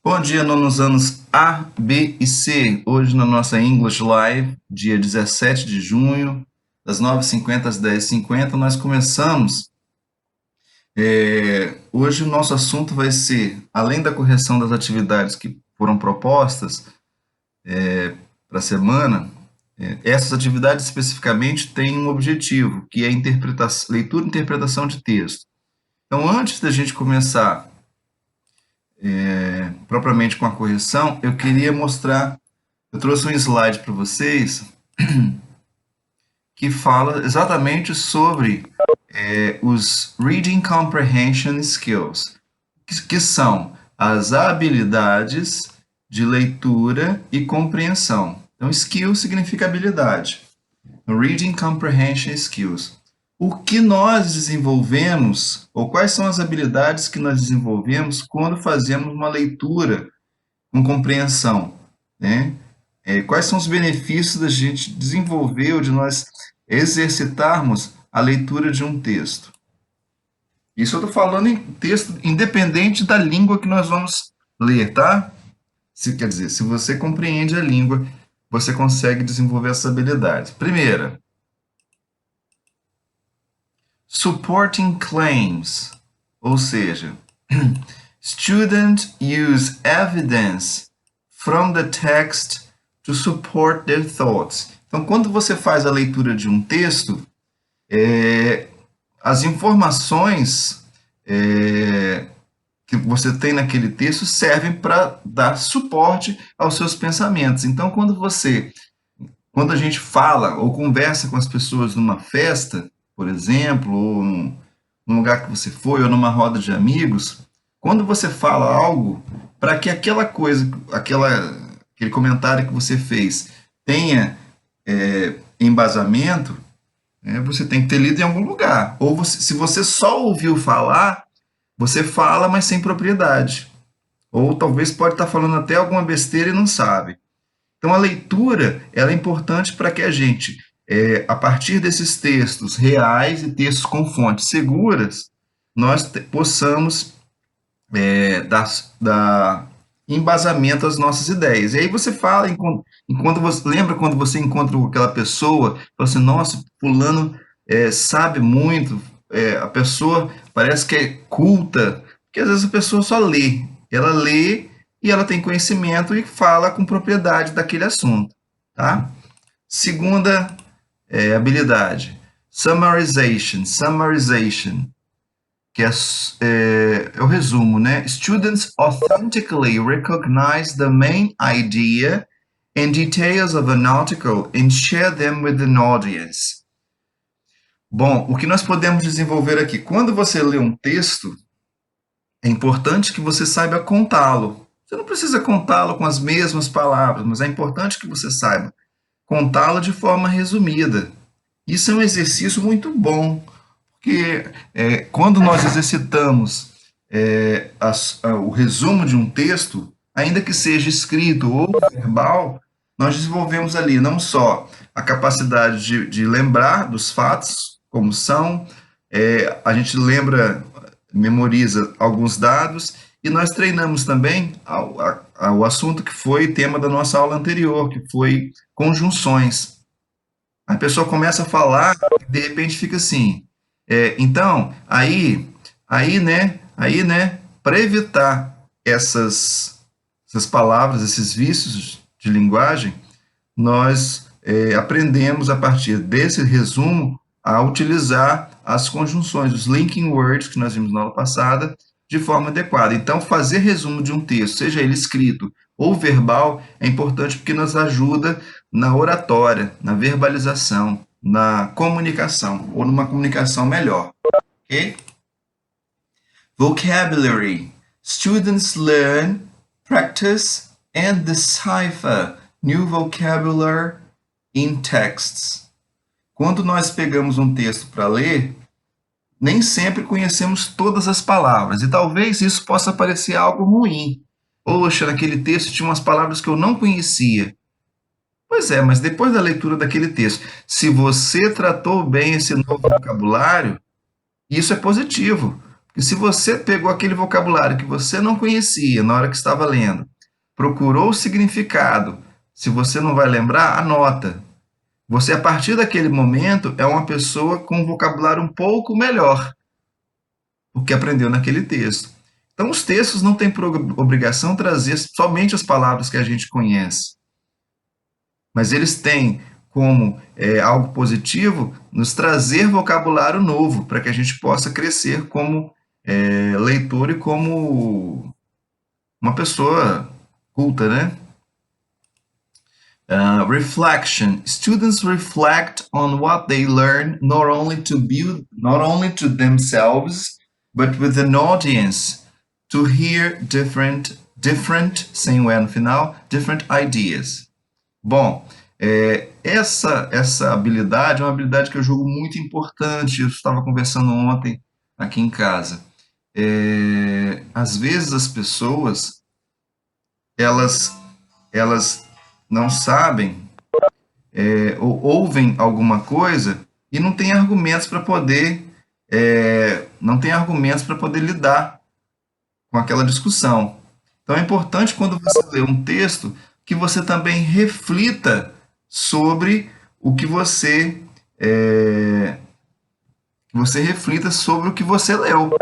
Bom dia, nonos anos A, B e C. Hoje na nossa English Live, dia 17 de junho, das 9h50 às 10h50, nós começamos. Hoje o nosso assunto vai ser, além da correção das atividades que foram propostas para a semana, essas atividades especificamente têm um objetivo, que é a leitura e interpretação de texto. Então, antes da gente começar propriamente com a correção, eu queria mostrar, eu trouxe um slide para vocês que fala exatamente sobre os Reading Comprehension Skills, que são as habilidades de leitura e compreensão. Então, skill significa habilidade. Reading Comprehension Skills. O que nós desenvolvemos, ou quais são as habilidades que nós desenvolvemos quando fazemos uma leitura com compreensão, né? Quais são os benefícios da gente desenvolver ou de nós exercitarmos a leitura de um texto? Isso eu estou falando em texto independente da língua que nós vamos ler, tá? Quer dizer, se você compreende a língua, você consegue desenvolver essa habilidade. Primeira, supporting claims, ou seja, students use evidence from the text to support their thoughts. Então, quando você faz a leitura de um texto, as informações que você tem naquele texto servem para dar suporte aos seus pensamentos. Então, quando a gente fala ou conversa com as pessoas numa festa, por exemplo, ou num lugar que você foi, ou numa roda de amigos, quando você fala algo, para que aquela coisa, aquele comentário que você fez tenha embasamento, você tem que ter lido em algum lugar. Ou se você só ouviu falar, você fala, mas sem propriedade. Ou talvez pode estar falando até alguma besteira e não sabe. Então, a leitura ela é importante para que a gente, a partir desses textos reais e textos com fontes seguras, nós possamos dar embasamento às nossas ideias. E aí você fala, lembra quando você encontra aquela pessoa, fala assim, nossa, fulano sabe muito, a pessoa parece que é culta, porque às vezes a pessoa só lê, ela lê e ela tem conhecimento e fala com propriedade daquele assunto, tá? Segunda habilidade, summarization, que é o resumo, né? Students authentically recognize the main idea and details of an article and share them with an audience. Bom, o que nós podemos desenvolver aqui? Quando você lê um texto, é importante que você saiba contá-lo. Você não precisa contá-lo com as mesmas palavras, mas é importante que você saiba contá-lo de forma resumida. Isso é um exercício muito bom, porque quando nós exercitamos o resumo de um texto, ainda que seja escrito ou verbal, nós desenvolvemos ali não só a capacidade de lembrar dos fatos como são, a gente memoriza alguns dados e nós treinamos também o assunto que foi tema da nossa aula anterior, que foi conjunções. A pessoa começa a falar e de repente fica assim. Então, aí, né, para evitar essas palavras, esses vícios de linguagem, nós aprendemos a partir desse resumo a utilizar as conjunções, os linking words que nós vimos na aula passada, de forma adequada. Então, fazer resumo de um texto, seja ele escrito ou verbal, é importante porque nos ajuda na oratória, na verbalização, na comunicação, ou numa comunicação melhor. Ok? Vocabulary. Students learn, practice, and decipher new vocabulary in texts. Quando nós pegamos um texto para ler, nem sempre conhecemos todas as palavras, e talvez isso possa parecer algo ruim. Poxa, naquele texto tinha umas palavras que eu não conhecia. Pois é, mas depois da leitura daquele texto, se você tratou bem esse novo vocabulário, isso é positivo. Porque E se você pegou aquele vocabulário que você não conhecia na hora que estava lendo, procurou o significado, se você não vai lembrar, anota. Você, a partir daquele momento, é uma pessoa com um vocabulário um pouco melhor, porque aprendeu naquele texto. Então, os textos não têm por obrigação trazer somente as palavras que a gente conhece, mas eles têm como algo positivo nos trazer vocabulário novo, para que a gente possa crescer como leitor e como uma pessoa culta, né? Reflection. Students reflect on what they learn not only to themselves, but with an audience to hear sem o E no final, different ideas. Bom, essa habilidade é uma habilidade que eu julgo muito importante. Eu estava conversando ontem aqui em casa. Às vezes as pessoas elas elas não sabem ou ouvem alguma coisa e não tem argumentos para poder não tem argumentos para poder lidar com aquela discussão. Então é importante quando você lê um texto que você também reflita sobre o que você reflita sobre o que você leu,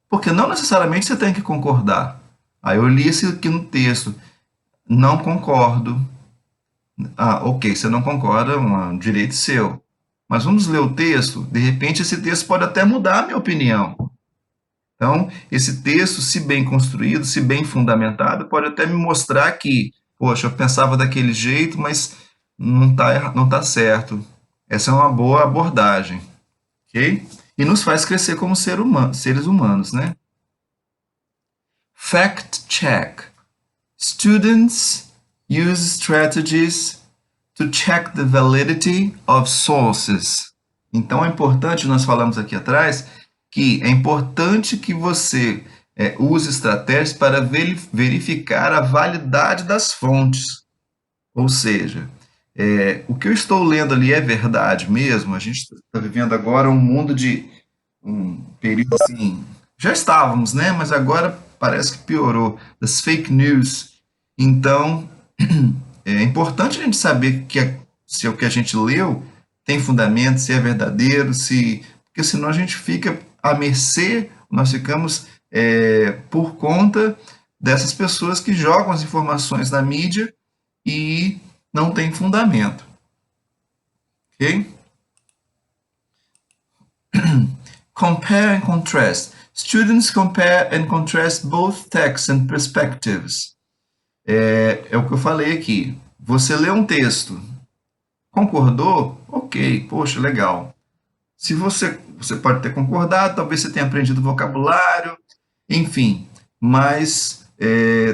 porque não necessariamente você tem que concordar. Aí eu li isso aqui no texto, não concordo. Ah, ok, você não concorda, é um direito seu. Mas vamos ler o texto, de repente esse texto pode até mudar a minha opinião. Então, esse texto, se bem construído, se bem fundamentado, pode até me mostrar que, poxa, eu pensava daquele jeito, mas não tá certo. Essa é uma boa abordagem, ok? E nos faz crescer como seres humanos, né? Fact check. Students use strategies to check the validity of sources. Então é importante, nós falamos aqui atrás, que é importante que você use estratégias para verificar a validade das fontes. Ou seja, o que eu estou lendo ali é verdade mesmo? A gente está vivendo agora um mundo de um período assim. Já estávamos, né? Mas agora parece que piorou. Das fake news. Então, é importante a gente saber se o que a gente leu tem fundamento, se é verdadeiro, porque senão a gente fica à mercê, nós ficamos por conta dessas pessoas que jogam as informações na mídia e não tem fundamento. Ok? Compare and contrast. Students compare and contrast both texts and perspectives. É o que eu falei aqui. Você lê um texto, concordou? Ok, poxa, legal. Se você pode ter concordado, talvez você tenha aprendido vocabulário, enfim. Mas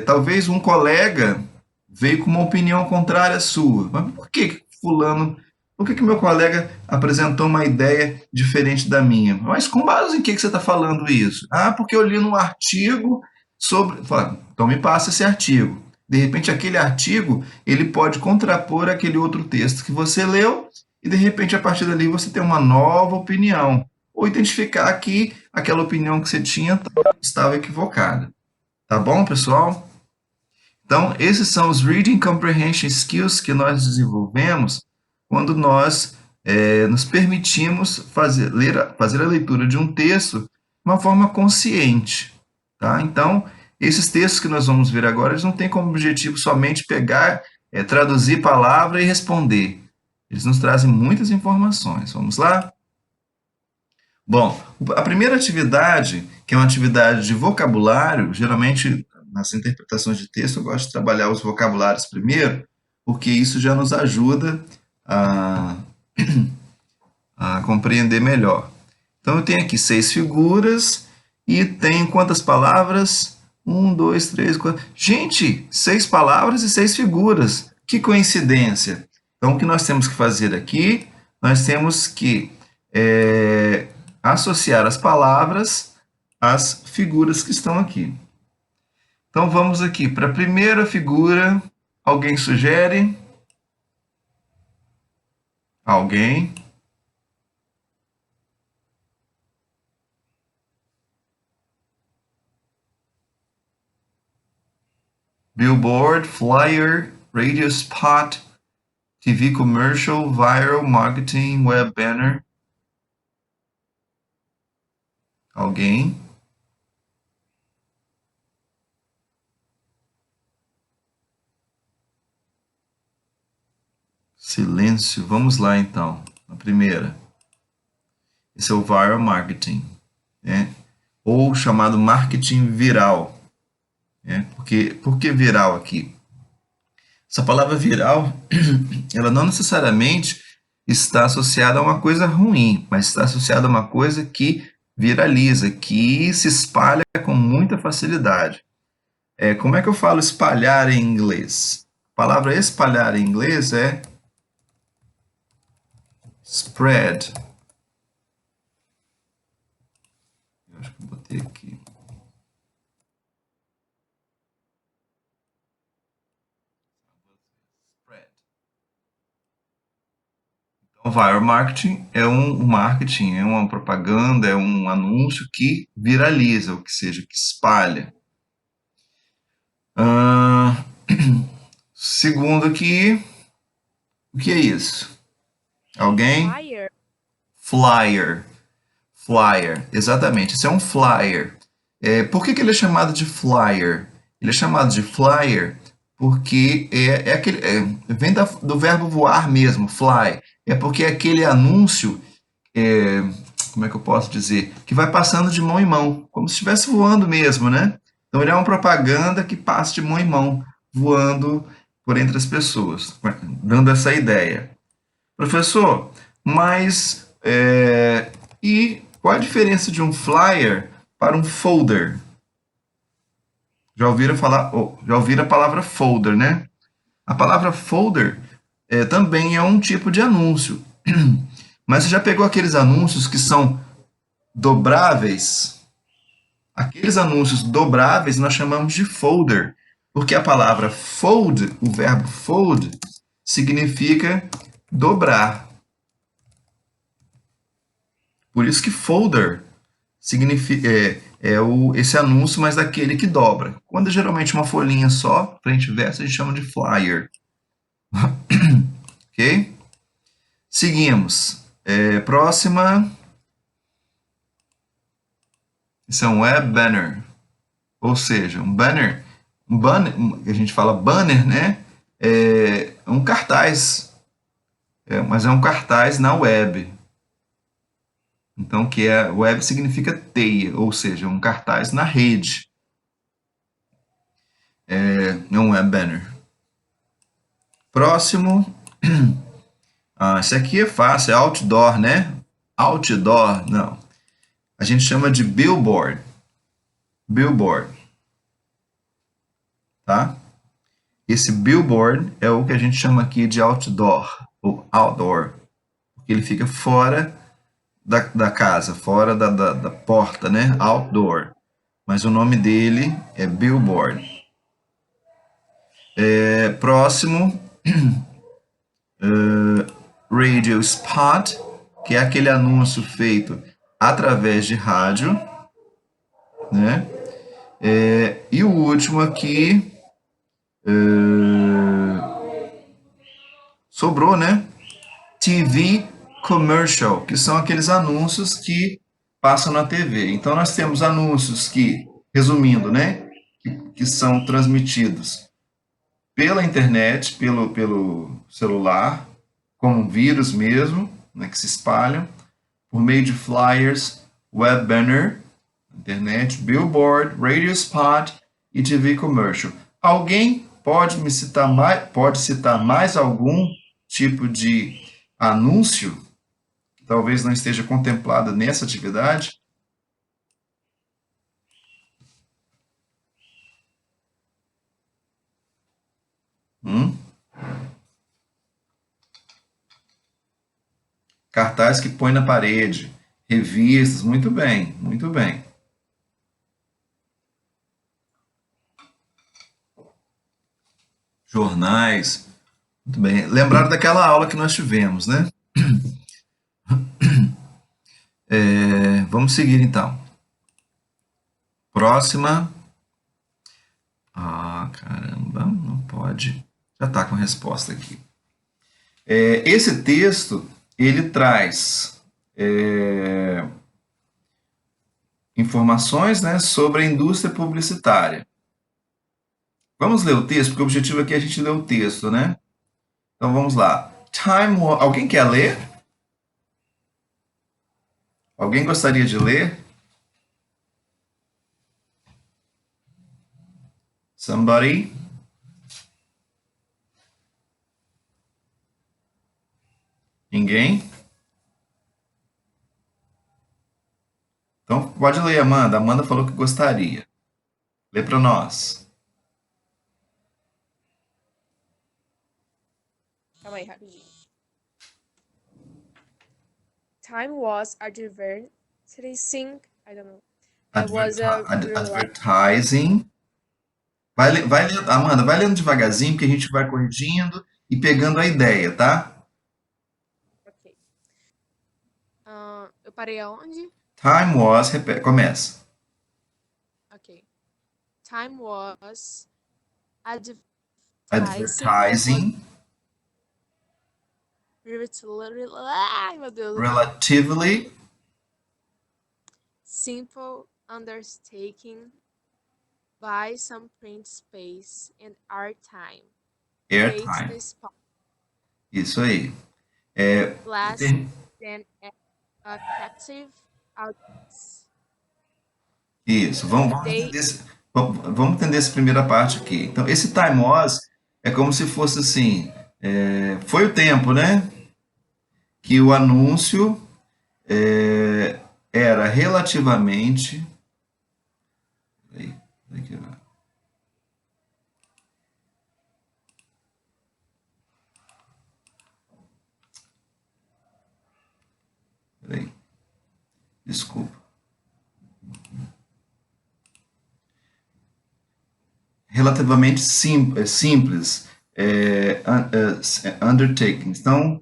talvez um colega veio com uma opinião contrária à sua. Mas por que meu colega apresentou uma ideia diferente da minha? Mas com base em que você está falando isso? Ah, porque eu li num artigo sobre. Fala, então me passa esse artigo. De repente, aquele artigo ele pode contrapor aquele outro texto que você leu e, de repente, a partir dali você tem uma nova opinião. Ou identificar que aquela opinião que você tinha estava equivocada. Tá bom, pessoal? Então, esses são os Reading Comprehension Skills que nós desenvolvemos quando nós nos permitimos fazer a leitura de um texto de uma forma consciente. Tá? Então, esses textos que nós vamos ver agora, eles não têm como objetivo somente pegar, traduzir palavra e responder. Eles nos trazem muitas informações. Vamos lá? Bom, a primeira atividade, que é uma atividade de vocabulário, geralmente nas interpretações de texto eu gosto de trabalhar os vocabulários primeiro, porque isso já nos ajuda a, a compreender melhor. Então eu tenho aqui 6 figuras e tenho quantas palavras? 1, 2, 3, 4. Gente, 6 palavras e 6 figuras. Que coincidência! Então o que nós temos que fazer aqui? Nós temos que associar as palavras às figuras que estão aqui. Então vamos aqui para a primeira figura. Alguém sugere? Alguém? Billboard, flyer, radio spot, TV commercial, viral, marketing, web banner. Alguém? Silêncio. Vamos lá então. A primeira. Esse é o viral marketing, né? Ou chamado marketing viral. Né? Por que viral aqui? Essa palavra viral, ela não necessariamente está associada a uma coisa ruim, mas está associada a uma coisa que viraliza, que se espalha com muita facilidade. Como é que eu falo espalhar em inglês? A palavra espalhar em inglês é spread. Eu acho que eu botei aqui. Spread. Então, viral marketing é um marketing, é uma propaganda, é um anúncio que viraliza, ou que seja, que espalha. Segundo aqui, o que é isso? Alguém? Flyer. Flyer. Flyer, exatamente. Isso é um flyer. Por que ele é chamado de flyer? Ele é chamado de flyer porque vem do verbo voar mesmo, fly. É porque é aquele anúncio, como é que eu posso dizer? Que vai passando de mão em mão, como se estivesse voando mesmo, né? Então ele é uma propaganda que passa de mão em mão, voando por entre as pessoas, dando essa ideia. Professor, mas e qual a diferença de um flyer para um folder? Já ouviram falar, já ouviram a palavra folder, né? A palavra folder também é um tipo de anúncio. Mas você já pegou aqueles anúncios que são dobráveis? Aqueles anúncios dobráveis nós chamamos de folder, porque a palavra fold, o verbo fold, significa dobrar. Por isso que folder significa, esse anúncio, mas daquele que dobra. Quando é geralmente uma folhinha só, frente e verso, a gente chama de flyer. Ok? Seguimos. Próxima. Isso é um web banner. Ou seja, um banner, a gente fala banner, né? É um cartaz. Mas é um cartaz na web. Então, web significa teia, ou seja, um cartaz na rede. É um web banner. Próximo. Esse aqui é fácil, é outdoor, né? Outdoor, não. A gente chama de billboard. Billboard. Tá? Esse billboard é o que a gente chama aqui de outdoor, ou outdoor. Porque ele fica fora da casa, fora da porta, né? Outdoor. Mas o nome dele é billboard. Próximo. Radio spot, que é aquele anúncio feito através de rádio, né? E o último aqui sobrou, né? TV commercial, que são aqueles anúncios que passam na TV. Então nós temos anúncios que, resumindo, né, que são transmitidos pela internet, pelo celular, como vírus mesmo, né, que se espalham, por meio de flyers, web banner, internet, billboard, radio spot e TV commercial. Alguém pode citar mais algum tipo de anúncio que talvez não esteja contemplado nessa atividade? Cartaz que põe na parede, revistas, muito bem, muito bem. Jornais, muito bem. Lembraram daquela aula que nós tivemos, né? Vamos seguir então. Próxima. Caramba. Não pode. Já está com resposta aqui. Esse texto, ele traz informações, né, sobre a indústria publicitária. Vamos ler o texto, porque o objetivo aqui é a gente ler o texto, né? Então vamos lá. Alguém quer ler? Alguém gostaria de ler? Somebody? Ninguém? Então pode ler, Amanda. Amanda falou que gostaria. Lê para nós. Calma aí, rapidinho. Time was advertising. I don't know. There was a Advertising. Vai lendo, Amanda, vai lendo devagarzinho, que a gente vai corrigindo e pegando a ideia, tá? Ok. Eu parei aonde? Time was, começa. Ok. Time was advertising. Advertising. Ai, meu Deus. Relatively. Simple undertaking by some print space and airtime. Airtime. Isso aí. Less than a captive audience. Isso. Vamos entender essa primeira parte aqui. Então, esse time was é como se fosse assim. Foi o tempo, né? Que o anúncio era relativamente. Peraí. Desculpa. Relativamente simples. Undertakings. Então,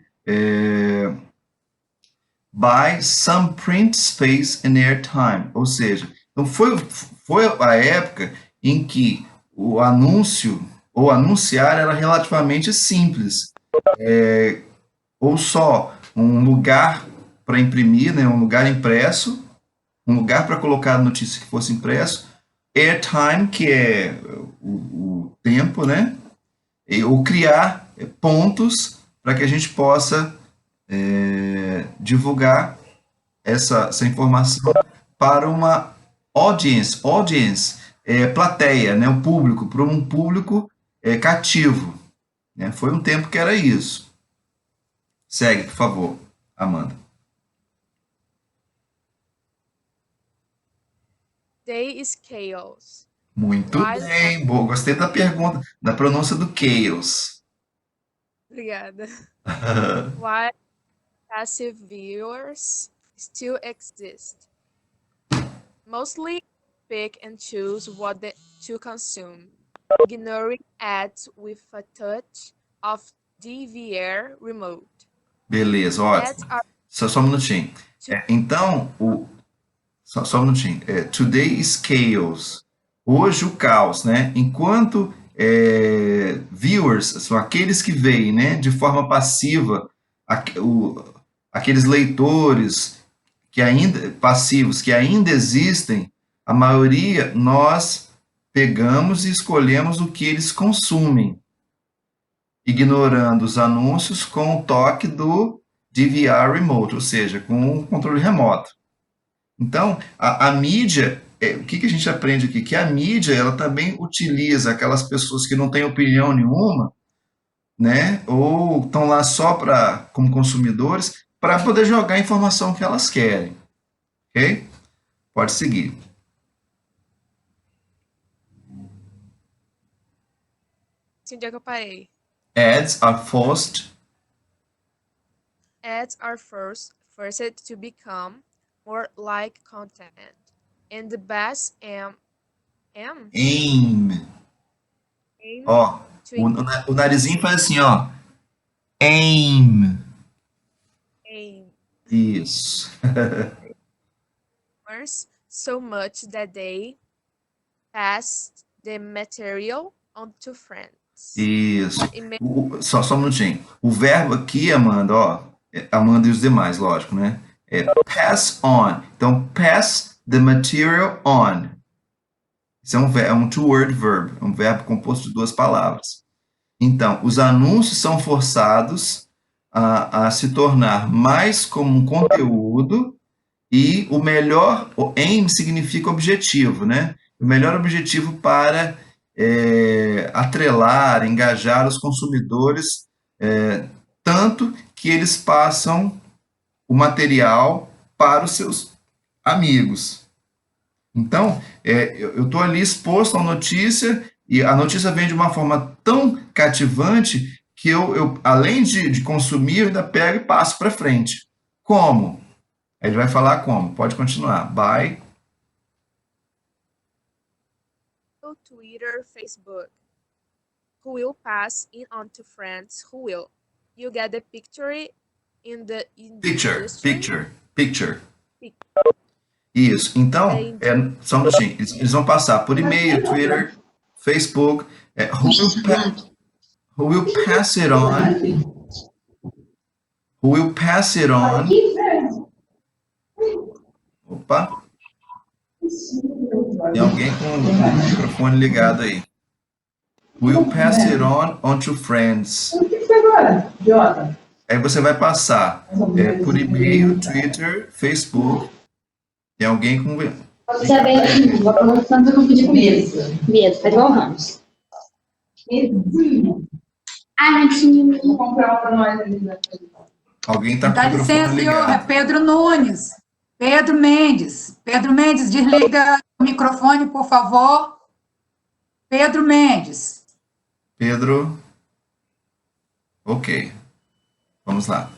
by some print space and airtime. Ou seja, então foi a época em que o anúncio ou anunciar era relativamente simples. Ou só um lugar para imprimir, né, um lugar impresso, um lugar para colocar a notícia que fosse impresso, airtime, que é o tempo, né, ou criar pontos para que a gente possa divulgar essa informação para uma audience plateia, né, um público, para um público cativo. Né? Foi um tempo que era isso. Segue, por favor, Amanda. Day is chaos. Muito bem, boa. Gostei da pergunta, da pronúncia do chaos. Obrigada. While passive viewers still exist. Mostly pick and choose what to consume, ignoring ads with a touch of DVR remote. Beleza, ótimo. Só um minutinho. Então, só um minutinho. Today is chaos. Hoje o caos, né? Enquanto viewers são aqueles que veem, né, de forma passiva, aqueles leitores que ainda passivos que ainda existem, a maioria nós pegamos e escolhemos o que eles consumem, ignorando os anúncios com o toque do DVR remote, ou seja, com o controle remoto. Então, a mídia, o que a gente aprende aqui? Que a mídia, ela também utiliza aquelas pessoas que não têm opinião nenhuma, né? Ou estão lá só como consumidores, para poder jogar a informação que elas querem. Ok? Pode seguir. Onde é que eu parei? Ads are forced. Ads are forced to become more like content. And the best aim. Ó, o narizinho faz assim, ó. Aim. Isso. So much that they pass the material onto friends. Isso. Email. Só um minutinho. O verbo aqui, Amanda, ó, Amanda e os demais, lógico, né? É pass on. Então, pass the material on. Isso é um two-word verb, é um verbo composto de duas palavras. Então, os anúncios são forçados a se tornar mais como um conteúdo e o melhor, o aim significa objetivo, né? O melhor objetivo para atrelar, engajar os consumidores, tanto que eles passam o material para os seus amigos. Então, eu estou ali exposto à notícia e a notícia vem de uma forma tão cativante que além de consumir, eu ainda pego e passo para frente. Como? Ele vai falar como. Pode continuar. By Twitter, Facebook. Who will pass it on to friends? Who will? You get the picture in the industry. picture. Isso. Então, só um minutinho. Eles vão passar por e-mail, Twitter, Facebook. Who will pass it on? Who will pass it on? Opa, tem alguém com o microfone ligado aí. Will pass it on to friends. O que foi agora, idiota? Aí você vai passar por e-mail, Twitter, Facebook. Tem alguém com. Você é bem, vou conversando com o de comida. Medo, vai igual o Ramos. Medinho. Ai, Medinho. Vou comprar uma pra nós ali. Alguém está com Dá o microfone licença, senhor, é ligado. Pedro Nunes. Pedro Mendes. Pedro Mendes, desliga o microfone, por favor. Pedro Mendes. Pedro. Ok. Vamos lá.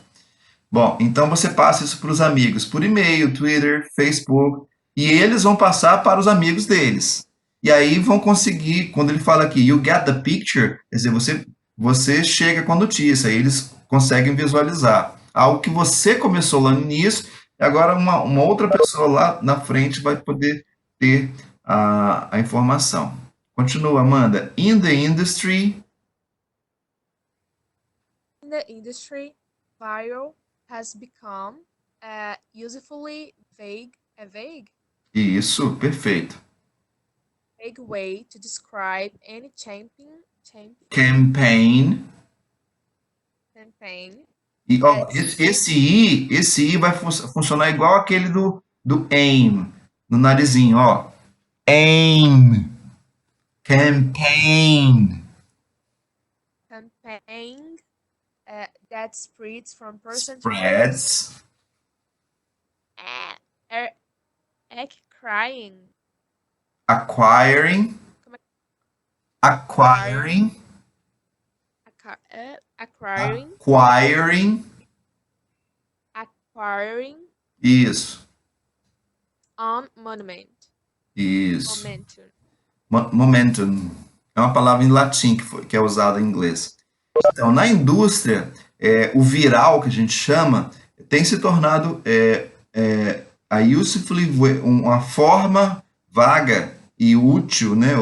Bom, então você passa isso para os amigos por e-mail, Twitter, Facebook, e eles vão passar para os amigos deles. E aí vão conseguir, quando ele fala aqui, you get the picture, quer dizer, você chega com a notícia, aí eles conseguem visualizar. Algo que você começou lá no início, e agora uma outra pessoa lá na frente vai poder ter a informação. Continua, Amanda. In the industry, viral has become usefully vague isso, perfeito. way to describe any Campaign. campaign. E ó, esse I vai funcionar igual aquele do aim, no narizinho, ó. Aim. Campaign. That spreads from person Spreads. to crying. Acquiring. Acquiring. Acquiring. Isso. On monument. Isso. Momentum. Momentum. É uma palavra em latim que é usada em inglês. Então, na indústria, o viral, que a gente chama, tem se tornado a usefully, uma forma vaga e útil, né,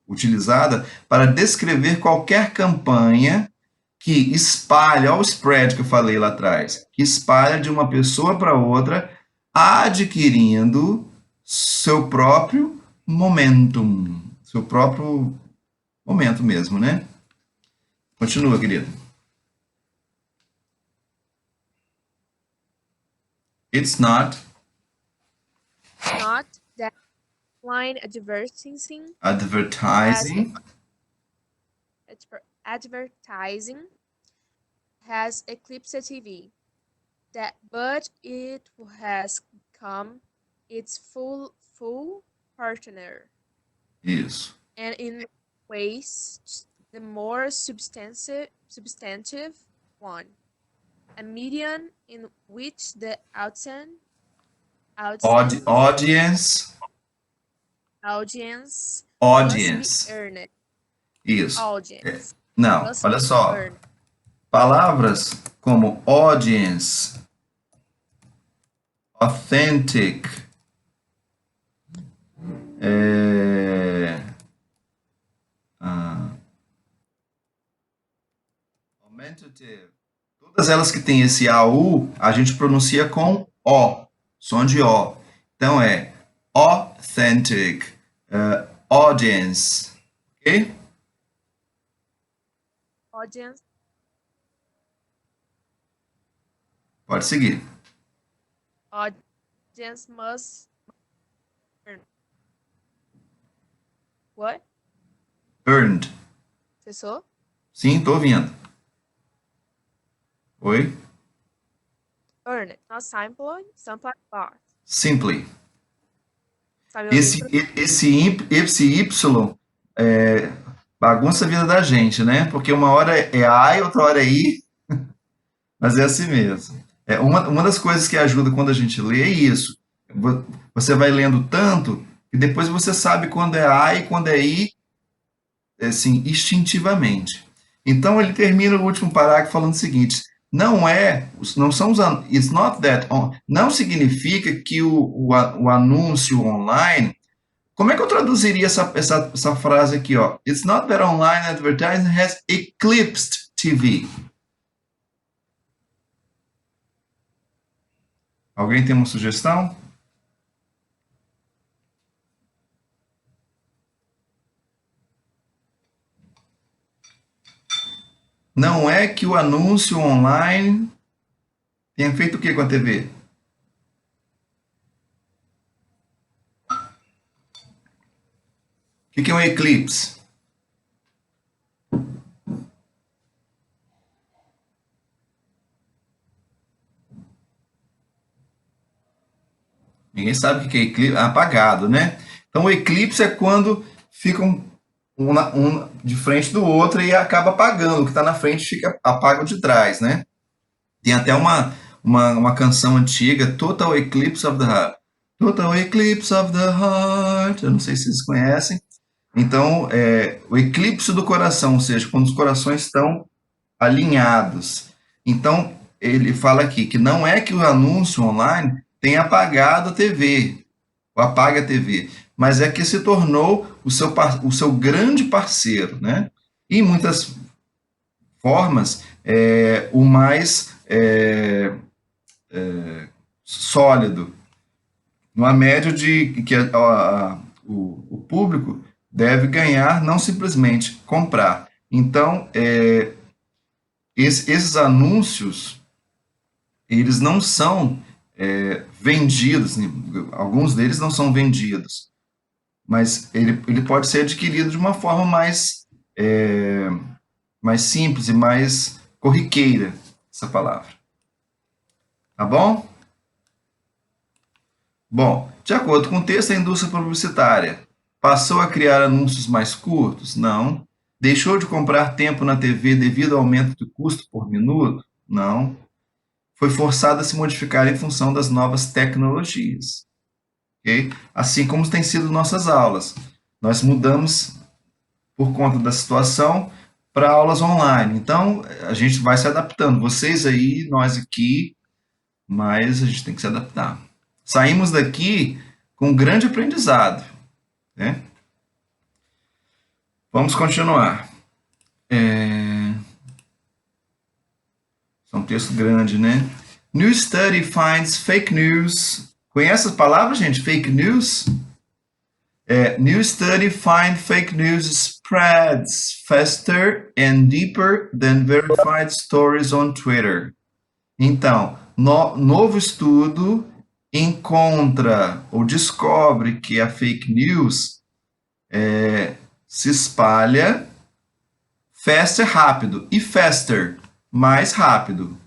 utilizada para descrever qualquer campanha que espalha, olha o spread que eu falei lá atrás, que espalha de uma pessoa para outra, adquirindo seu próprio momentum, seu próprio momento mesmo, né? Continua, querido. It's not that line advertising has eclipsed TV, but it has become its full partner. Isso. And in ways, the more substantive one, a medium in which the audience must be earned. Isso. Audience. Não, olha só. Palavras como audience, authentic, Todas elas que têm esse AU, a gente pronuncia com O, som de O. Então, é authentic, audience, ok? Audience. Pode seguir. Audience must earn. What? Earned. Cessou? Sim, estou ouvindo. Oi? Earn. Not sample. Sample bar. Simply. Tá me ouvindo? Esse Y bagunça a vida da gente, né? Porque uma hora é I, outra hora é I, mas é assim mesmo. Uma das coisas que ajuda quando a gente lê é isso. Você vai lendo tanto que depois você sabe quando é I e quando é I, assim, instintivamente. Então ele termina o último parágrafo falando o seguinte: não são os it's not that não significa que o anúncio online. Como é que eu traduziria essa frase aqui, ó? It's not that online advertising has eclipsed TV. Alguém tem uma sugestão? Não é que o anúncio online tenha feito o que com a TV? O que é um eclipse? Ninguém sabe o que é eclipse. Apagado, né? Então, o eclipse é quando ficam um de frente do outro e acaba apagando. O que está na frente fica apaga o de trás, né? Tem até uma canção antiga, Total Eclipse of the Heart. Total Eclipse of the Heart. Eu não sei se vocês conhecem. Então, o eclipse do coração, ou seja, quando os corações estão alinhados. Então, ele fala aqui que não é que o anúncio online tenha apagado a TV, ou apaga a TV, mas é que se tornou o seu grande parceiro, né? E, em muitas formas, o mais sólido, numa média de que o público deve ganhar, não simplesmente comprar. Então, esses anúncios, eles não são vendidos, alguns deles não são vendidos, mas ele pode ser adquirido de uma forma mais simples e mais corriqueira, essa palavra. Tá bom? Bom, de acordo com o texto, a indústria publicitária passou a criar anúncios mais curtos? Não. Deixou de comprar tempo na TV devido ao aumento do custo por minuto? Não. Foi forçada a se modificar em função das novas tecnologias. Okay? Assim como tem sido nossas aulas. Nós mudamos, por conta da situação, para aulas online. Então, a gente vai se adaptando. Vocês aí, nós aqui, mas a gente tem que se adaptar. Saímos daqui com um grande aprendizado, né? Vamos continuar. É um texto grande, né? New study finds fake news. Conhece a palavra, gente? Fake news? New study finds fake news spreads faster and deeper than verified stories on Twitter. Então, novo estudo encontra ou descobre que a fake news se espalha faster, rápido, e faster, mais rápido. O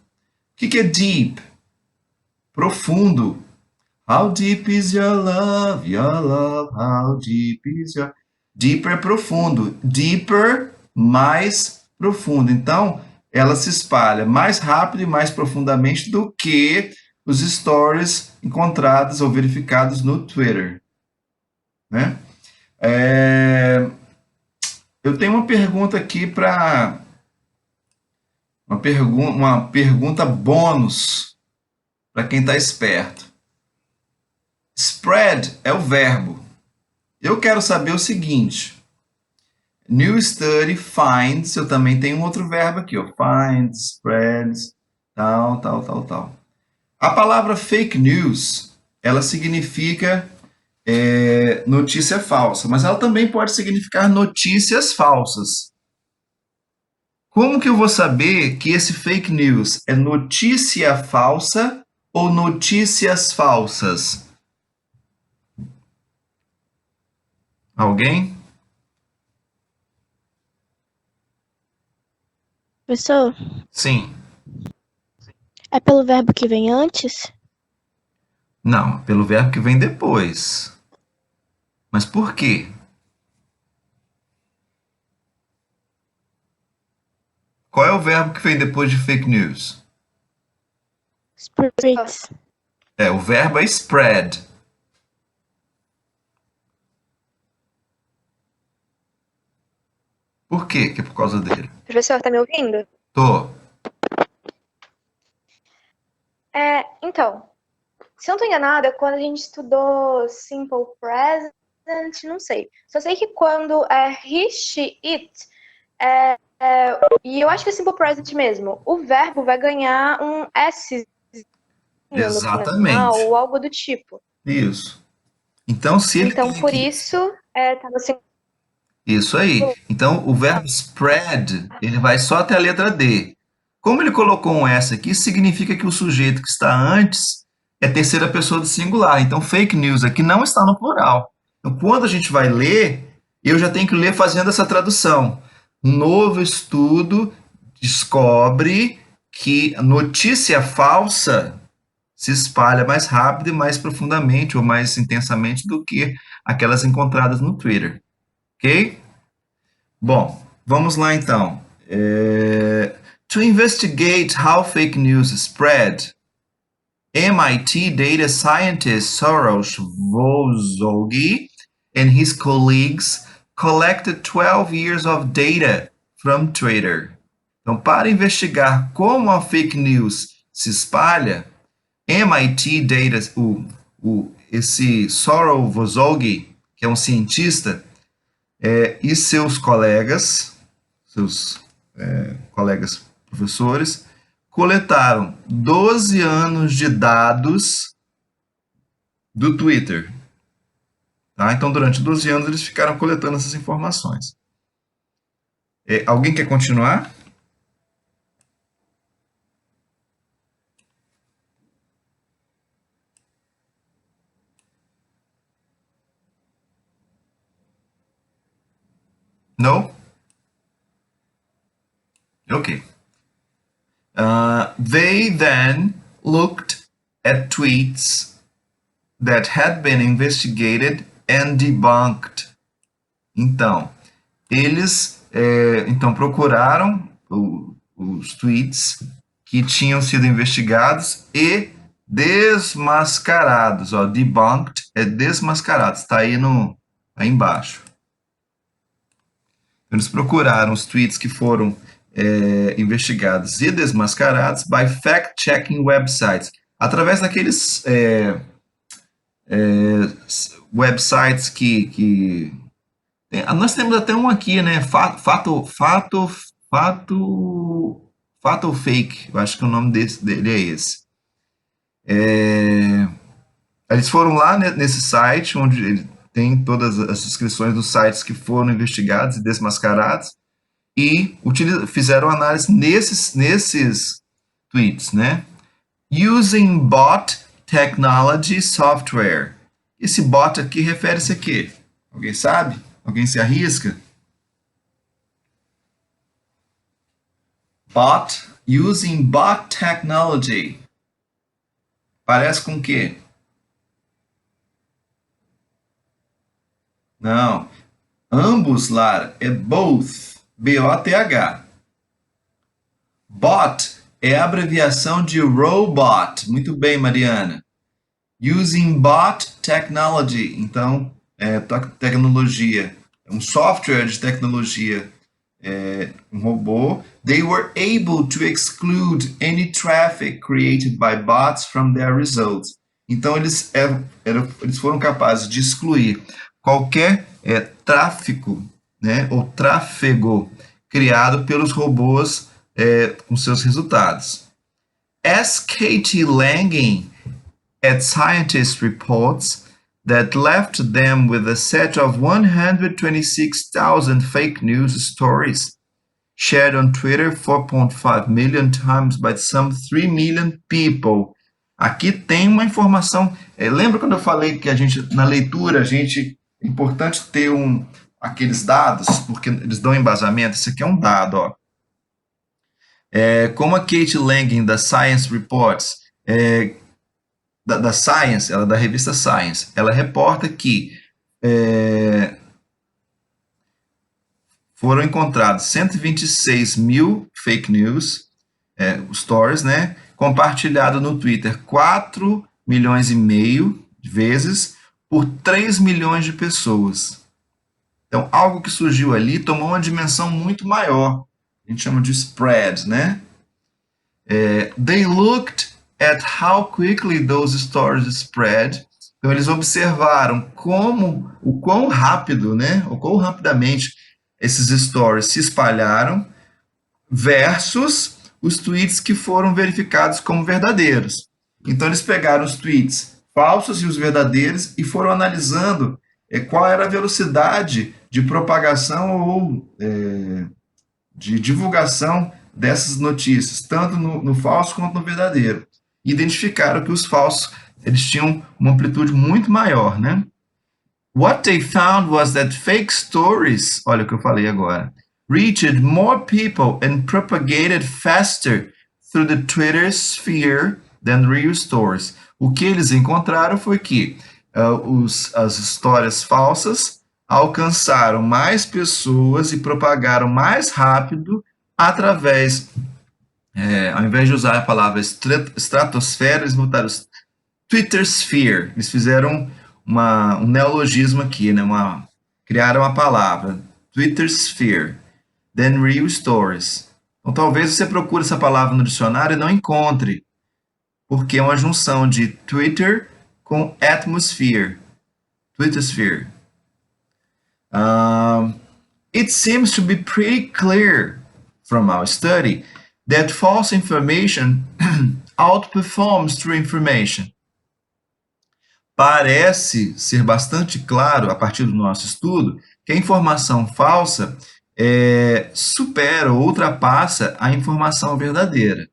que é deep? Profundo. How deep is your love, how deep is your... Deeper é profundo. Deeper, mais profundo. Então, ela se espalha mais rápido e mais profundamente do que os stories encontrados ou verificados no Twitter, né? Eu tenho uma pergunta aqui para uma pergunta bônus para quem está esperto. Spread é o verbo. Eu quero saber o seguinte: New study finds, eu também tenho um outro verbo aqui, ó, finds, spreads, tal. A palavra fake news, ela significa notícia falsa, mas ela também pode significar notícias falsas. Como que eu vou saber que esse fake news é notícia falsa ou notícias falsas? Alguém? Professor, Sim. é pelo verbo que vem antes? Não, pelo verbo que vem depois. Mas por quê? Qual é o verbo que vem depois de fake news? Spreads. O verbo é spread. Por quê que é por causa dele? Professor, tá me ouvindo? Tô. Então, se eu não tô enganada, quando a gente estudou Simple Present, não sei. Só sei que quando é he, she, it, e eu acho que é Simple Present mesmo, o verbo vai ganhar um S Exatamente. no final, ou algo do tipo. Isso. Então, se ele Então, tem por aqui- isso, tá no singular. Isso aí. Então, o verbo spread, ele vai só até a letra D. Como ele colocou um S aqui, significa que o sujeito que está antes é terceira pessoa do singular. Então, fake news aqui não está no plural. Então, quando a gente vai ler, eu já tenho que ler fazendo essa tradução. Um novo estudo descobre que a notícia falsa se espalha mais rápido e mais profundamente ou mais intensamente do que aquelas encontradas no Twitter. Ok? Bom, vamos lá então. To investigate how fake news spread, MIT data scientist Soros Vozolgi and his colleagues collected 12 years of data from Twitter. Então, para investigar como a fake news se espalha, MIT Data, esse Soros Vozolgi, que é um cientista, e seus colegas professores, coletaram 12 anos de dados do Twitter. Tá? Então, durante 12 anos, eles ficaram coletando essas informações. Alguém quer continuar? No? Okay. They then looked at tweets that had been investigated and debunked. Então, eles procuraram os tweets que tinham sido investigados e desmascarados. Ó, debunked é desmascarados, está aí embaixo. Eles procuraram os tweets que foram investigados e desmascarados by fact-checking websites, através daqueles websites que nós temos até um aqui, né? Fato ou Fake, eu acho que o nome dele é esse. Eles foram lá nesse site, onde ele tem todas as descrições dos sites que foram investigados e desmascarados, e fizeram análise nesses tweets, né? Using bot technology software. Esse bot aqui refere-se a quê? Alguém sabe? Alguém se arrisca? Bot, using bot technology. Parece com o quê? Não. Ambos, Lara, é both. B-O-T-H. Bot é a abreviação de robot. Muito bem, Mariana. Using bot technology. Então, tecnologia. Um software de tecnologia. Um robô. They were able to exclude any traffic created by bots from their results. Então, eles foram capazes de excluir qualquer tráfego né, ou tráfego, criado pelos robôs com seus resultados. As Katie Lange at Scientist reports that left them with a set of 126,000 fake news stories shared on Twitter 4.5 million times by some 3 million people. Aqui tem uma informação. Lembra quando eu falei que na leitura, é importante ter aqueles dados, porque eles dão embasamento? Esse aqui é um dado, ó. Como a Katie Lange, da Science Reports, da Science, ela é da revista Science, ela reporta que foram encontrados 126 mil fake news, stories, né, compartilhado no Twitter 4,5 milhões de vezes por 3 milhões de pessoas. Então, algo que surgiu ali tomou uma dimensão muito maior. A gente chama de spread, né? They looked at how quickly those stories spread. Então, eles observaram o quão rápido, né? O quão rapidamente esses stories se espalharam versus os tweets que foram verificados como verdadeiros. Então, eles pegaram os tweets falsos e os verdadeiros e foram analisando qual era a velocidade de propagação ou de divulgação dessas notícias, tanto no falso quanto no verdadeiro. Identificaram que os falsos eles tinham uma amplitude muito maior, né? What they found was that fake stories, olha o que eu falei agora, reached more people and propagated faster through the Twitter sphere than real stories. O que eles encontraram foi que as histórias falsas alcançaram mais pessoas e propagaram mais rápido através, ao invés de usar a palavra estratosfera, eles botaram Twitter sphere. Eles fizeram um neologismo aqui, né? Criaram a palavra Twitter sphere, then real stories. Então, talvez você procure essa palavra no dicionário e não encontre, porque é uma junção de Twitter com atmosphere. Twitter sphere. It seems to be pretty clear from our study that false information outperforms true information. Parece ser bastante claro, a partir do nosso estudo, que a informação falsa supera ou ultrapassa a informação verdadeira.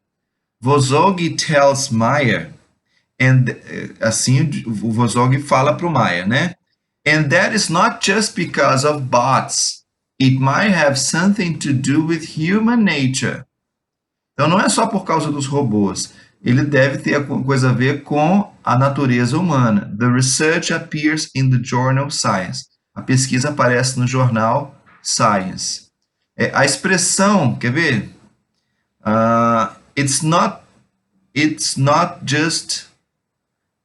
Vosoggi tells Meyer, assim o Vosoggi fala para o Meyer, né? And that is not just because of bots. It might have something to do with human nature. Então, não é só por causa dos robôs. Ele deve ter coisa a ver com a natureza humana. The research appears in the journal Science. A pesquisa aparece no jornal Science. A expressão, quer ver? It's not just...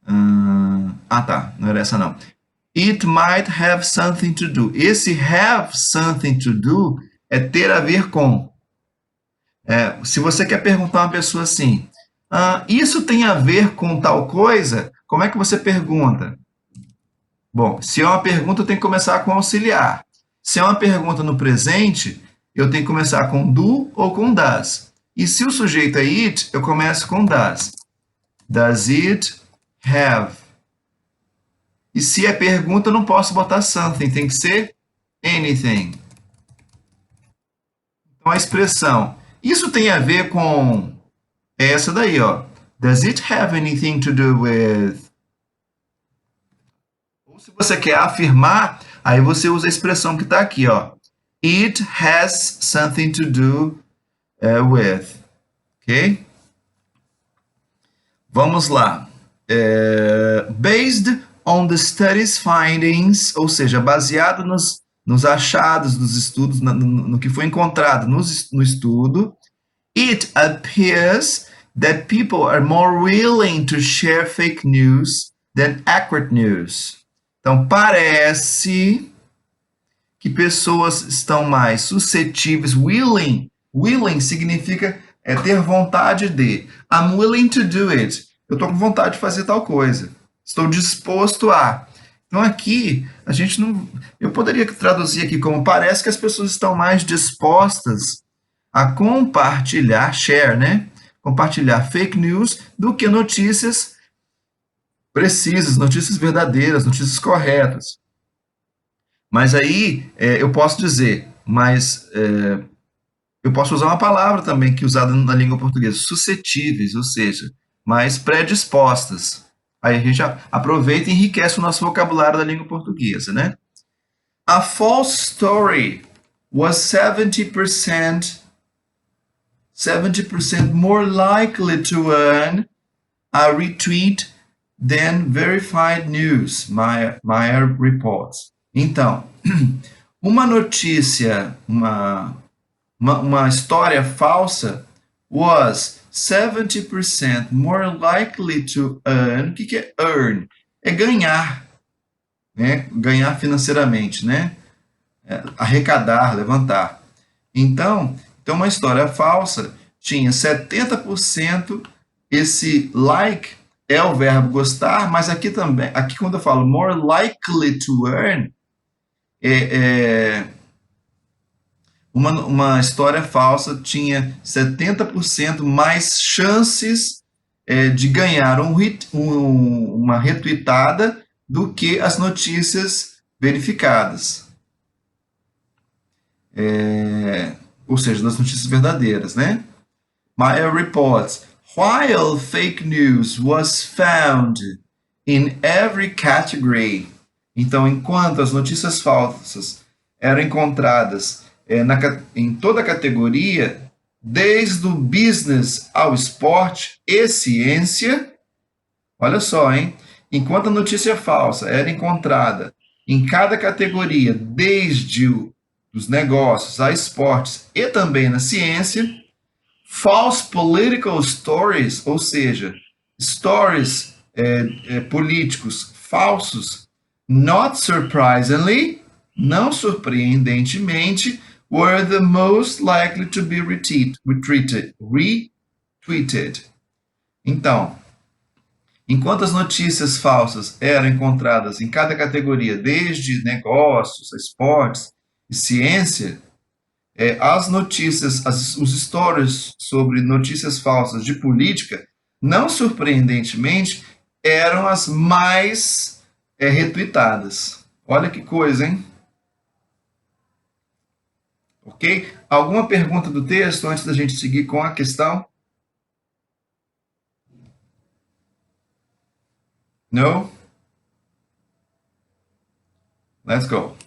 não era essa não. It might have something to do. Esse have something to do é ter a ver com. Se você quer perguntar a uma pessoa assim, isso tem a ver com tal coisa? Como é que você pergunta? Bom, se é uma pergunta, eu tenho que começar com auxiliar. Se é uma pergunta no presente, eu tenho que começar com do ou com does. E se o sujeito é it, eu começo com does. Does it have? E se é pergunta, eu não posso botar something, tem que ser anything. Então, a expressão, isso tem a ver com essa daí, ó. Does it have anything to do with? Ou se você quer afirmar, aí você usa a expressão que está aqui, ó. It has something to do with. Ok? Vamos lá. Based on the study's findings, ou seja, baseado nos achados dos estudos, no que foi encontrado no estudo, it appears that people are more willing to share fake news than accurate news. Então, parece que pessoas estão mais suscetíveis. Willing significa ter vontade de. I'm willing to do it. Eu estou com vontade de fazer tal coisa. Estou disposto a. Então aqui, a gente não... Eu poderia traduzir aqui como parece que as pessoas estão mais dispostas a compartilhar, share, né? Compartilhar fake news do que notícias precisas, notícias verdadeiras, notícias corretas. Mas aí eu posso dizer, eu posso usar uma palavra também que é usada na língua portuguesa, suscetíveis, ou seja, mais predispostas. Aí a gente aproveita e enriquece o nosso vocabulário da língua portuguesa, né? A false story was 70% more likely to earn a retweet than verified news, Meyer reports. Então, uma notícia, uma história falsa was 70% more likely to earn. O que é earn? É ganhar, né? Ganhar financeiramente, né? Arrecadar, levantar. Então, uma história falsa tinha 70%. Esse like é o verbo gostar, mas aqui também, aqui quando eu falo more likely to earn, uma história falsa tinha 70% mais chances de ganhar uma retweetada do que as notícias verificadas. Ou seja, das notícias verdadeiras, né? Meyer reports, while fake news was found in every category. Então, enquanto as notícias falsas eram encontradas em toda a categoria, desde o business ao esporte e ciência, olha só, hein? Enquanto a notícia falsa era encontrada em cada categoria, desde os negócios a esportes e também na ciência, false political stories, ou seja, stories políticos falsos, not surprisingly, não surpreendentemente, were the most likely to be retweeted. Então, enquanto as notícias falsas eram encontradas em cada categoria, desde negócios, esportes e ciência, as notícias, os stories sobre notícias falsas de política, não surpreendentemente, eram as mais retweetadas. Olha que coisa, hein? Ok? Alguma pergunta do texto antes da gente seguir com a questão? No? Let's go.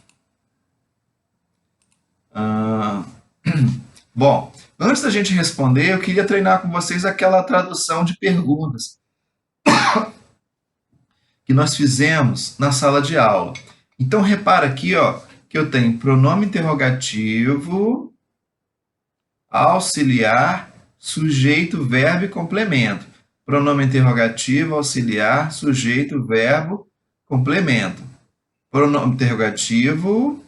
Bom, antes da gente responder, eu queria treinar com vocês aquela tradução de perguntas que nós fizemos na sala de aula. Então, repara aqui, ó, que eu tenho pronome interrogativo, auxiliar, sujeito, verbo e complemento. Pronome interrogativo, auxiliar, sujeito, verbo, complemento. Pronome interrogativo,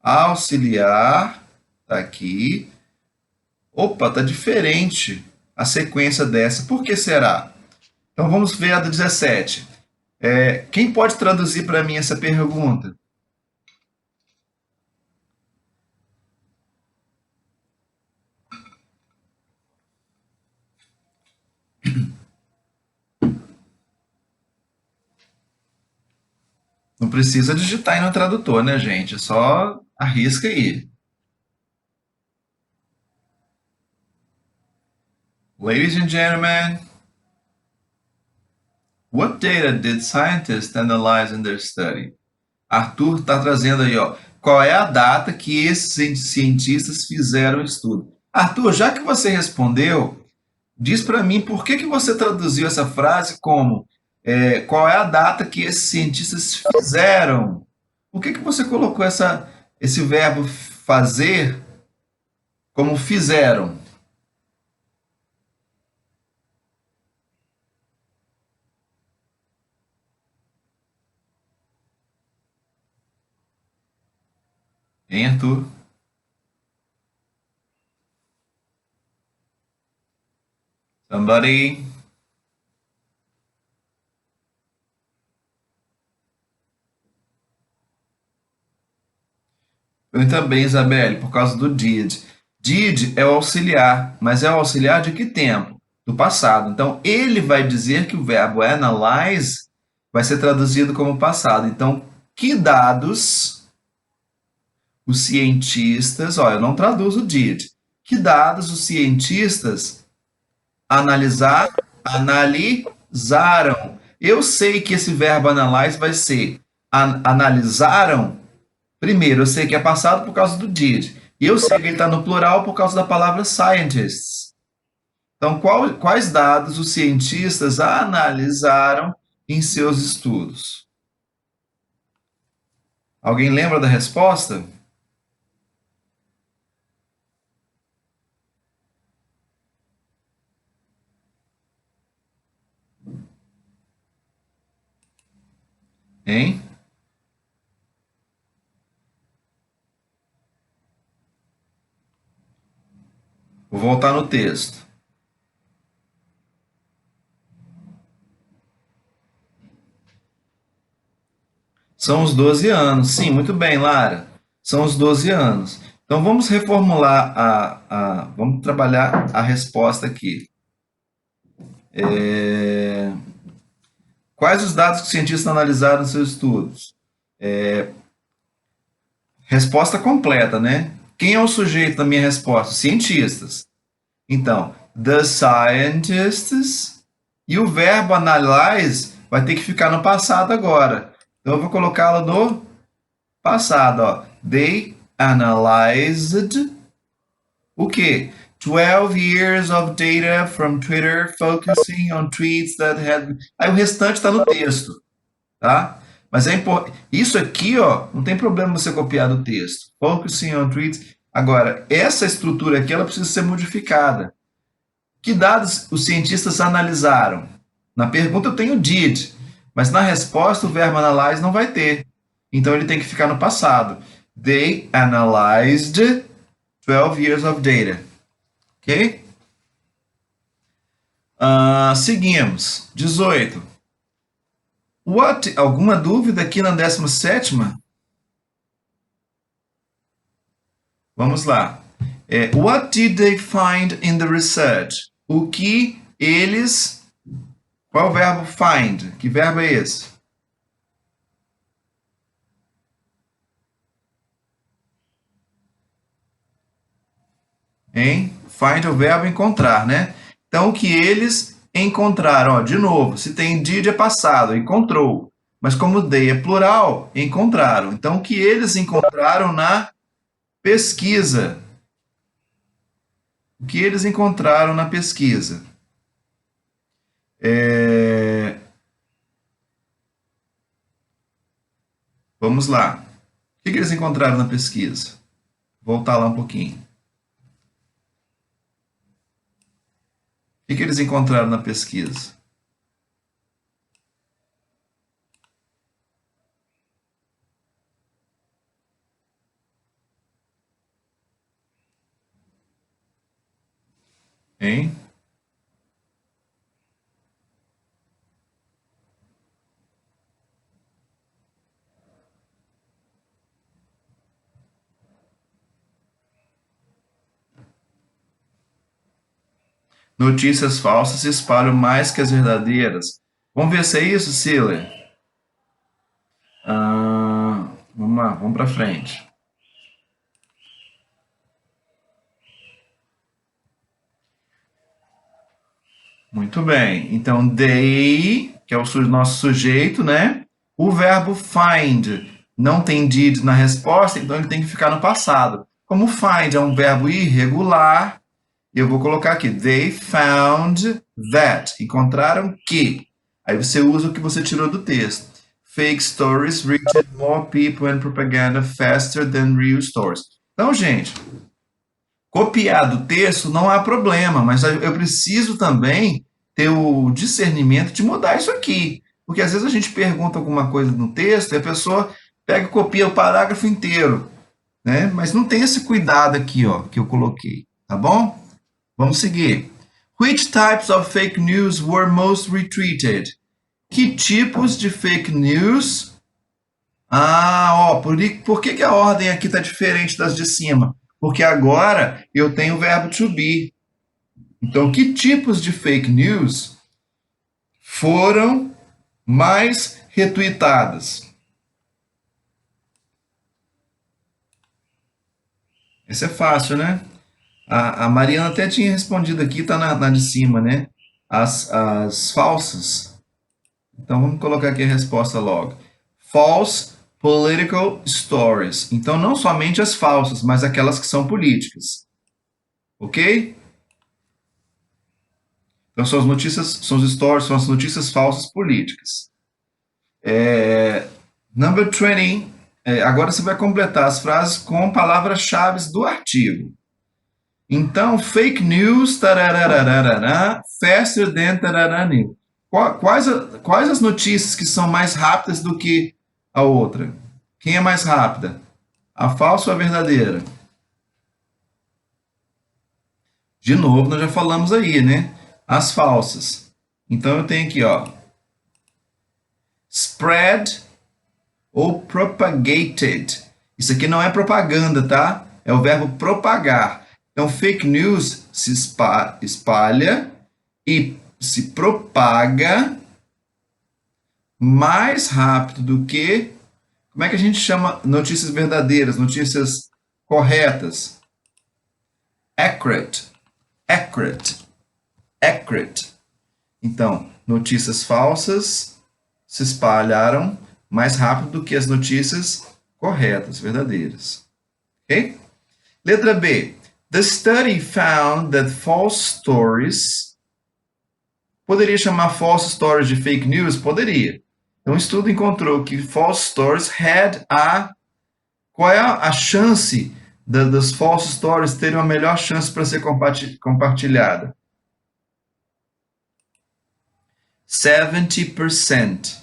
auxiliar, tá aqui. Opa, tá diferente a sequência dessa. Por que será? Então vamos ver a do 17. Quem pode traduzir para mim essa pergunta? Não precisa digitar aí no tradutor, né, gente? É só arrisca aí. Ladies and gentlemen, what data did scientists analyze in their study? Arthur está trazendo aí, ó, qual é a data que esses cientistas fizeram o estudo. Arthur, já que você respondeu, diz para mim por que você traduziu essa frase como qual é a data que esses cientistas fizeram? Por que você colocou esse verbo fazer como fizeram? Hein, Arthur? Somebody? Muito bem, Isabelle, por causa do did. Did é o auxiliar, mas é o auxiliar de que tempo? Do passado. Então, ele vai dizer que o verbo analyze vai ser traduzido como passado. Então, que dados os cientistas... Olha, eu não traduzo did. Que dados os cientistas analisaram? Eu sei que esse verbo analyze vai ser analisaram. Primeiro, eu sei que é passado por causa do did. E eu sei que ele está no plural por causa da palavra scientists. Então, quais dados os cientistas analisaram em seus estudos? Alguém lembra da resposta? Hein? Vou voltar no texto. São os 12 anos. Sim, muito bem, Lara. São os 12 anos. Então, vamos reformular vamos trabalhar a resposta aqui. Quais os dados que os cientistas analisaram nos seus estudos? Resposta completa, né? Quem é o sujeito da minha resposta? Cientistas. Então, the scientists, e o verbo analyze vai ter que ficar no passado agora. Então, eu vou colocá-lo no passado. Ó. They analyzed o quê? 12 years of data from Twitter focusing on tweets that had... Aí o restante está no texto, tá? Mas é importante. Isso aqui, ó, não tem problema você copiar do texto. Focusing on tweets. Agora, essa estrutura aqui, ela precisa ser modificada. Que dados os cientistas analisaram? Na pergunta eu tenho did, mas na resposta o verbo analyze não vai ter. Então ele tem que ficar no passado. They analyzed 12 years of data. Ok? Seguimos. 18. Alguma dúvida aqui na 17ª? Vamos lá. What did they find in the research? O que eles... Qual é o verbo find? Que verbo é esse? Hein? Find é o verbo encontrar, né? Então, o que eles encontraram, ó, de novo, se tem did é passado, encontrou. Mas como they é plural, encontraram. Então, o que eles encontraram na pesquisa? O que eles encontraram na pesquisa? Vamos lá. O que eles encontraram na pesquisa? Vou voltar lá um pouquinho. O que eles encontraram na pesquisa? Hein? Notícias falsas se espalham mais que as verdadeiras. Vamos ver se é isso, Siller? Vamos lá, vamos para frente. Muito bem. Então, they, que é o nosso sujeito, né? O verbo find não tem did na resposta, então ele tem que ficar no passado. Como find é um verbo irregular, eu vou colocar aqui, they found that. Encontraram que. Aí você usa o que você tirou do texto. Fake stories reached more people and propaganda faster than real stories. Então, gente, copiar do texto não há problema, mas eu preciso também ter o discernimento de mudar isso aqui. Porque às vezes a gente pergunta alguma coisa no texto e a pessoa pega e copia o parágrafo inteiro, né? Mas não tem esse cuidado aqui, ó, que eu coloquei, tá bom? Vamos seguir. Which types of fake news were most retweeted? Que tipos de fake news Ah, ó, por que a ordem aqui está diferente das de cima? Porque agora eu tenho o verbo to be. Então, que tipos de fake news foram mais retuitadas? Esse é fácil, né? A Mariana até tinha respondido aqui, tá na de cima, né? As falsas. Então vamos colocar aqui a resposta logo. False political stories. Então não somente as falsas, mas aquelas que são políticas. Ok? Então são as notícias, são os stories, são as notícias falsas políticas. Number 20. Agora você vai completar as frases com palavras-chave do artigo. Então, fake news, tararararará, faster than tararaní. Quais as notícias que são mais rápidas do que a outra? Quem é mais rápida? A falsa ou a verdadeira? De novo, nós já falamos aí, né? As falsas. Então, eu tenho aqui, ó. Spread ou propagated. Isso aqui não é propaganda, tá? É o verbo propagar. Então, fake news se espalha e se propaga mais rápido do que... Como é que a gente chama notícias verdadeiras, notícias corretas? Accurate. Accurate. Accurate. Então, notícias falsas se espalharam mais rápido do que as notícias corretas, verdadeiras. Ok? Letra B. The study found that false stories... Poderia chamar false stories de fake news? Poderia. Então, o estudo encontrou que false stories had a... Qual é a chance das false stories terem uma melhor chance para ser compartilhada? 70%.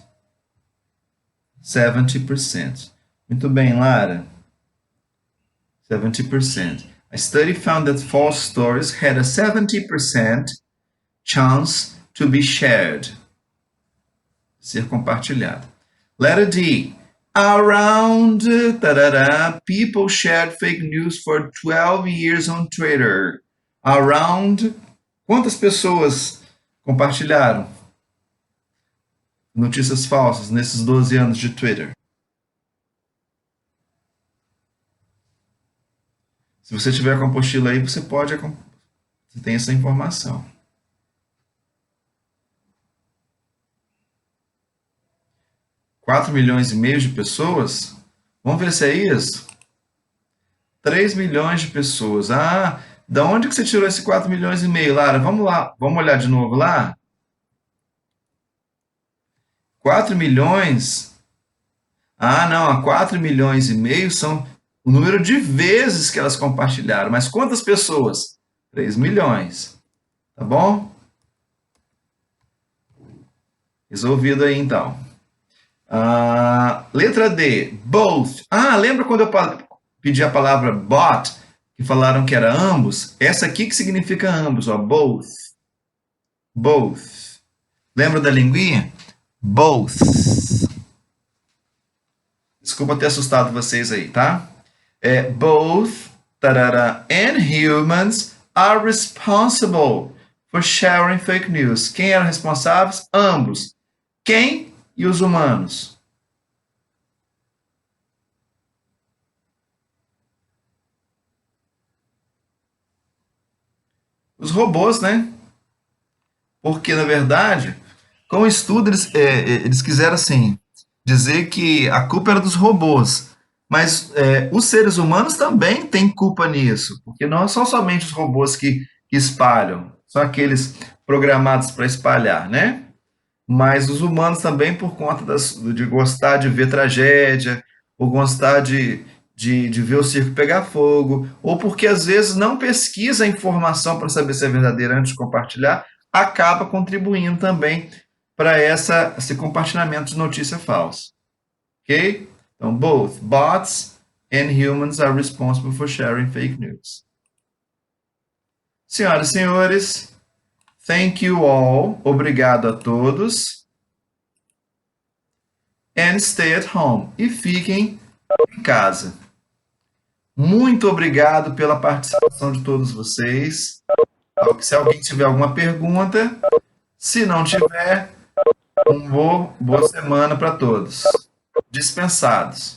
70%. Muito bem, Lara. 70%. A study found that false stories had a 70% chance to be shared. Ser compartilhado. Letter D. Around people shared fake news for 12 years on Twitter. Around, quantas pessoas compartilharam notícias falsas nesses 12 anos de Twitter? Se você tiver com a apostila aí, você tem essa informação. 4 milhões e meio de pessoas? Vamos ver se é isso? 3 milhões de pessoas. Ah, da onde que você tirou esse 4 milhões e meio, Lara? Vamos lá, vamos olhar de novo lá? 4 milhões... Ah, não, 4 milhões e meio são o número de vezes que elas compartilharam. Mas quantas pessoas? 3 milhões. Tá bom? Resolvido aí, então. Letra D. Both. Lembra quando eu pedi a palavra bot, que falaram que era ambos? Essa aqui que significa ambos, ó. Both. Both. Lembra da linguinha? Both. Desculpa ter assustado vocês aí, tá? Both and humans are responsible for sharing fake news. Quem eram responsáveis? Ambos. Quem e os humanos? Os robôs, né? Porque, na verdade, com o estudo, eles quiseram, assim, dizer que a culpa era dos robôs. Mas os seres humanos também têm culpa nisso, porque não são somente os robôs que espalham, são aqueles programados para espalhar, né? Mas os humanos também, por conta de gostar de ver tragédia, ou gostar de ver o circo pegar fogo, ou porque às vezes não pesquisa a informação para saber se é verdadeira antes de compartilhar, acaba contribuindo também para esse compartilhamento de notícia falsa. Ok? Então, both bots and humans are responsible for sharing fake news. Senhoras e senhores, thank you all. Obrigado a todos. and stay at home. E fiquem em casa. Muito obrigado pela participação de todos vocês. Se alguém tiver alguma pergunta, se não tiver, boa semana para todos. Dispensados.